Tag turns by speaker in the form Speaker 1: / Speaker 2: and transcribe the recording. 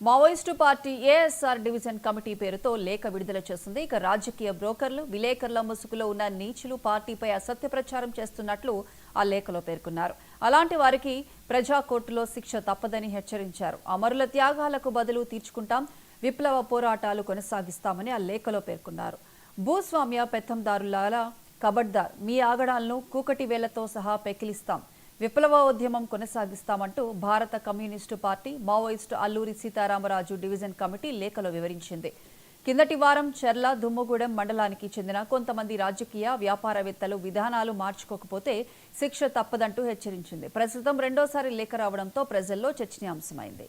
Speaker 1: Maoist party ASR division committee పేరుతో లేఖ విడుదల చేసింది. ఇక రాజకీయ బ్రోకర్లు, విలేకరుల ముసుగులో ఉన్న నీచులు పార్టీపై అసత్య ప్రచారం చేస్తున్నట్లు ఆ లేఖలో పేర్కొన్నారు. అలాంటి వారికి ప్రజా కోర్టులో శిక్ష తప్పదని హెచ్చరించారు. అమరుల త్యాగాలకు బదులు తీర్చుకుంటాం, విప్లవ పోరాటాలు కొనసాగిస్తామని ఆ లేఖలో పేర్కొన్నారు. భూస్వామ్య పెత్తందారుల కబడ్దార్, మీ ఆగడాలను కూకటి వేలతో సహా పెకిలిస్తాం, విప్లవోద్యమం కొనసాగిస్తామంటూ భారత communist party Maoist Alluri Sitaramaraju division committee లేఖలో వివరించింది. కిందటి వారం చెర్ల దుమ్మగూడెం మండలానికి చెందిన కొంతమంది రాజకీయ వ్యాపారవేత్తలు విధానాలు మార్చుకోకపోతే శిక్ష తప్పదంటూ హెచ్చరించింది. ప్రస్తుతం రెండోసారి లేఖ రావడంతో ప్రజల్లో చర్చనీయాంశమైంది.